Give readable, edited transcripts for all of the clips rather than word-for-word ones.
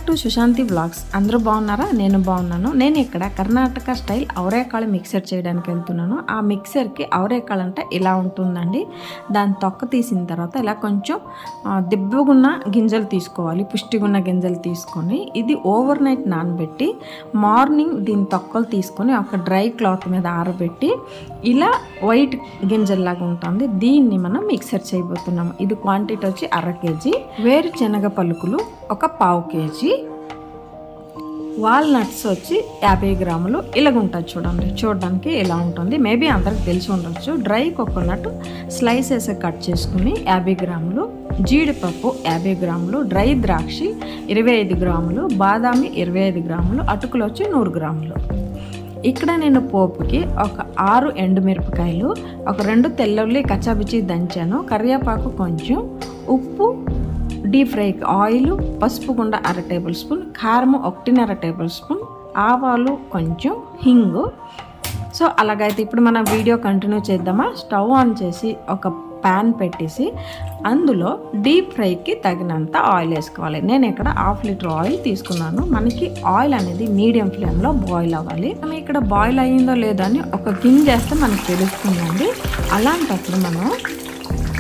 To Sushanti vlogs. అందరూ బాగున్నారా? నేను బాగున్నాను. నేను ఇక్కడ కర్ణాటక స్టైల్ అవరేకాಳು మిక్సర్ చేయడానికి వెళ్తున్నాను. ఆ మిక్సర్కి అవరేకాಳು అంటే ఇలా ఉంటుందండి. దాని తొక్క తీసిన తర్వాత ఇలా కొంచెం దిబ్బగున్న గింజలు తీసుకోవాలి, పుష్టిగున్న గింజలు తీసుకొని ఇది ఓవర్ నైట్ నానబెట్టి మార్నింగ్ దీని తొక్కలు తీసుకొని ఒక డ్రై క్లాత్ మీద ఆరబెట్టి ఇలా వైట్ గింజల్లాగా ఉంటుంది. దీన్ని మనం మిక్సర్ చేయబోతున్నాము. ఇది క్వాంటిటీ వచ్చి 1/2 kg, వేరుశనగ పలుకులు ఒక 1/4 kg, వాల్నట్స్ వచ్చి 50 గ్రాములు. ఇలాగుంటుంది చూడండి, చూడడానికి ఇలా ఉంటుంది. మేబీ అందరికి తెలిసి ఉండొచ్చు. డ్రై కోకోనట్ స్లైసెస్ కట్ చేసుకుని 50 గ్రాములు, జీడిపప్పు 50 గ్రాములు, డ్రై ద్రాక్షి 25 గ్రాములు, బాదామి 25 గ్రాములు, అటుకులు వచ్చి 100 గ్రాములు. ఇక్కడ నేను పోపుకి ఒక 6 ఎండుమిరపకాయలు, ఒక 2 తెల్లల్లి కచ్చాబిచ్చి దంచాను, కరివేపాకు కొంచెం, ఉప్పు, డీప్ ఫ్రైకి ఆయిల్, పసుపు గుండ 1/2 టేబుల్ స్పూన్, కారము 1.5 టేబుల్ స్పూన్, ఆవాలు కొంచెం, హింగు. సో అలాగైతే ఇప్పుడు మన వీడియో కంటిన్యూ చేద్దామా. స్టవ్ ఆన్ చేసి ఒక ప్యాన్ పెట్టేసి అందులో డీప్ ఫ్రైకి తగినంత ఆయిల్ వేసుకోవాలి. నేను ఇక్కడ 1/2 లీటర్ ఆయిల్ తీసుకున్నాను. మనకి ఆయిల్ అనేది మీడియం ఫ్లేమ్లో బాయిల్ అవ్వాలి. మనం ఇక్కడ బాయిల్ అయ్యిందో లేదో అని ఒక గింజ వేస్తే మనకు తెలుస్తుందండి. అలాంటప్పుడు మనం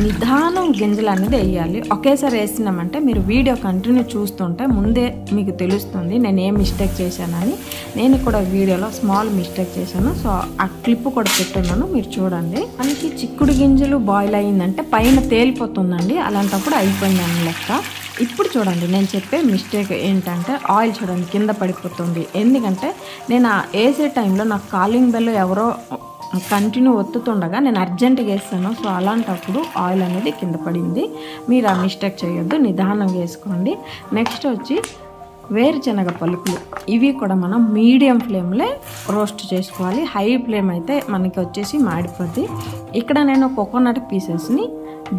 నిదానం గింజలు అనేది వేయాలి. ఒకేసారి వేసినామంటే మీరు వీడియో కంటిన్యూ చూస్తుంటే ముందే మీకు తెలుస్తుంది నేను ఏం మిస్టేక్ చేశానని. నేను కూడా వీడియోలో స్మాల్ మిస్టేక్ చేశాను. సో ఆ క్లిప్ కూడా పెట్టున్నాను, మీరు చూడండి. మనకి చిక్కుడు గింజలు బాయిల్ అయ్యిందంటే పైన తేలిపోతుందండి. అలాంటప్పుడు అయిపోయిందని లెక్క. ఇప్పుడు చూడండి, నేను చెప్పే మిస్టేక్ ఏంటంటే ఆయిల్ చూడండి కింద పడిపోతుంది. ఎందుకంటే నేను వేసే టైంలో నాకు కాలింగ్ బెల్ ఎవరో కంటిన్యూ ఒత్తుతుండగా నేను అర్జెంటుగా వేస్తాను. సో అలాంటప్పుడు ఆయిల్ అనేది కింద పడింది. మీరు ఆ మిస్టేక్ చేయొద్దు, నిదానంగా వేసుకోండి. నెక్స్ట్ వచ్చి వేరుశనగ పలుకులు, ఇవి కూడా మనం మీడియం ఫ్లేమ్లో రోస్ట్ చేసుకోవాలి. హై ఫ్లేమ్ అయితే మనకి వచ్చేసి మాడిపోద్ది. ఇక్కడ నేను కోకోనట్ పీసెస్ని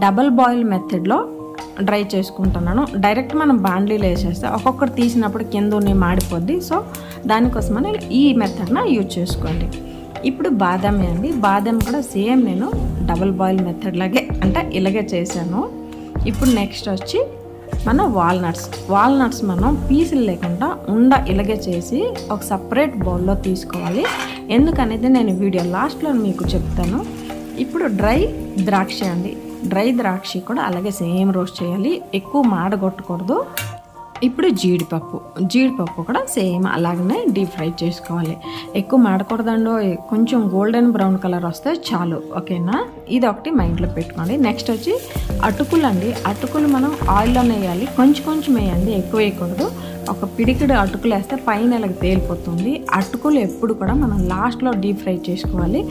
డబల్ బాయిల్ మెథడ్లో డ్రై చేసుకుంటున్నాను. డైరెక్ట్ మనం బాండ్లీలో వేసేస్తే ఒక్కొక్కటి తీసినప్పుడు కింద మాడిపోద్ది. సో దానికోసమని ఈ మెథడ్న యూజ్ చేసుకోండి. ఇప్పుడు బాదామి అండి. బాదామి కూడా సేమ్ నేను డబల్ బాయిల్ మెథడ్ లాగే అంటే ఇలాగే చేశాను. ఇప్పుడు నెక్స్ట్ వచ్చి మన వాల్నట్స్ మనం పీసులు లేకుండా ఇలాగే చేసి ఒక సపరేట్ బౌల్లో తీసుకోవాలి. ఎందుకనేది నేను వీడియో లాస్ట్లో మీకు చెప్తాను. ఇప్పుడు డ్రై ద్రాక్ష అండి. డ్రై ద్రాక్ష కూడా అలాగే సేమ్ రోస్ట్ చేయాలి, ఎక్కువ మాడగొట్టకూడదు. ఇప్పుడు జీడిపప్పు కూడా సేమ్ అలాగనే డీప్ ఫ్రై చేసుకోవాలి. ఎక్కువ మాడకూడదండో, కొంచెం గోల్డెన్ బ్రౌన్ కలర్ వస్తే చాలు, ఓకేనా? ఇది ఒకటి మైండ్లో పెట్టుకోండి. నెక్స్ట్ వచ్చి అటుకులు అండి. అటుకులు మనం ఆయిల్లోనే వేయాలి, కొంచెం వేయండి, ఎక్కువ వేయకూడదు. ఒక పిడికిడు అటుకులు వేస్తే పైన ఇలాగ తేలిపోతుంది. అటుకులు ఎప్పుడు కూడా మనం లాస్ట్లో డీప్ ఫ్రై చేసుకోవాలి.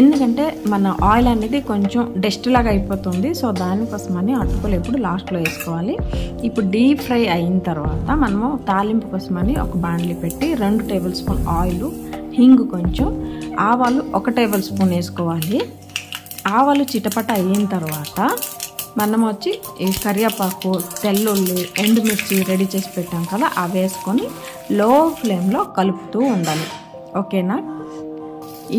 ఎందుకంటే మన ఆయిల్ అనేది కొంచెం డస్ట్ లాగా అయిపోతుంది. సో దానికోసమని అటుకులు ఎప్పుడు లాస్ట్లో వేసుకోవాలి. ఇప్పుడు డీప్ ఫ్రై అయిన తర్వాత మనము తాలింపు కోసమని ఒక బాండ్లీ పెట్టి 2 టేబుల్ స్పూన్ ఆయిల్, హింగు కొంచెం, ఆవాలు 1 టేబుల్ స్పూన్ వేసుకోవాలి. ఆవాలు చిటపట అయిన తర్వాత మనం వచ్చి ఈ కరివేపాకు, తెల్లుల్లి, ఎండుమిర్చి రెడీ చేసి పెట్టాం కదా, అవి వేసుకొని లో ఫ్లేమ్లో కలుపుతూ ఉండాలి, ఓకేనా?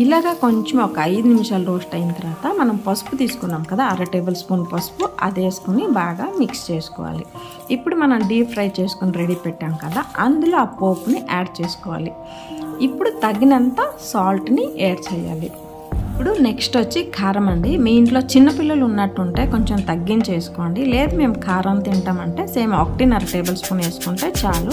ఇలాగా కొంచెం ఒక 5 నిమిషాలు రోస్ట్ అయిన తర్వాత మనం పసుపు తీసుకున్నాం కదా, 1/2 టేబుల్ స్పూన్ పసుపు, అది వేసుకొని బాగా మిక్స్ చేసుకోవాలి. ఇప్పుడు మనం డీప్ ఫ్రై చేసుకొని రెడీ పెట్టాం కదా, అందులో ఆ పోపుని యాడ్ చేసుకోవాలి. ఇప్పుడు తగినంత సాల్ట్ని యాడ్ చేయాలి. ఇప్పుడు నెక్స్ట్ వచ్చి కారం అండి. మీ ఇంట్లో చిన్నపిల్లలు ఉన్నట్టుంటే కొంచెం తగ్గించేసుకోండి. లేదు మేము కారం తింటామంటే సేమ్ 1.5 టేబుల్ స్పూన్ వేసుకుంటే చాలు.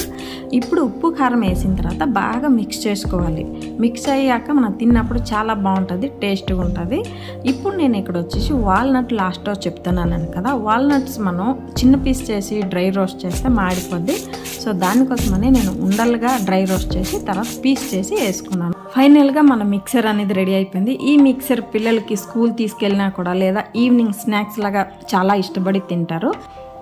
ఇప్పుడు ఉప్పు కారం వేసిన తర్వాత బాగా మిక్స్ చేసుకోవాలి. మిక్స్ అయ్యాక మనం తిన్నప్పుడు చాలా బాగుంటుంది, టేస్ట్గా ఉంటుంది. ఇప్పుడు నేను ఇక్కడ వచ్చేసి వాల్నట్ లాస్ట్లో చెప్తున్నాను కదా, వాల్నట్స్ మనం చిన్న పీస్ చేసి డ్రై రోస్ట్ చేస్తే మాడిపోద్ది. సో దానికోసమని నేను ఉండలుగా డ్రై రోస్ట్ చేసి తర్వాత పీస్ చేసి వేసుకున్నాను. ఫైనల్గా మన మిక్సర్ అనేది రెడీ అయిపోయింది. ఈ మిక్సర్ పిల్లలకి స్కూల్ తీసుకెళ్ళినా కూడా లేదా ఈవినింగ్ స్నాక్స్ లాగా చాలా ఇష్టపడి తింటారు.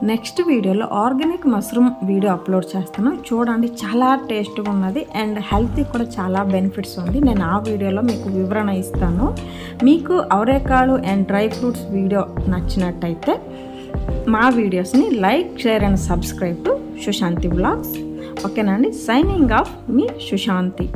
నెక్స్ట్ వీడియోలో ఆర్గానిక్ మష్రూమ్ వీడియో అప్లోడ్ చేస్తాను, చూడండి. చాలా టేస్ట్గా ఉన్నది అండ్ హెల్త్కి కూడా చాలా బెనిఫిట్స్ ఉంది. నేను ఆ వీడియోలో మీకు వివరణ ఇస్తాను. మీకు అవరేకాಳು అండ్ డ్రై ఫ్రూట్స్ వీడియో నచ్చినట్టయితే మా వీడియోస్ని like, share and subscribe to Sushanti vlogs, ఓకేనా అండి? సైనింగ్ ఆఫ్ మీ సుశాంతి.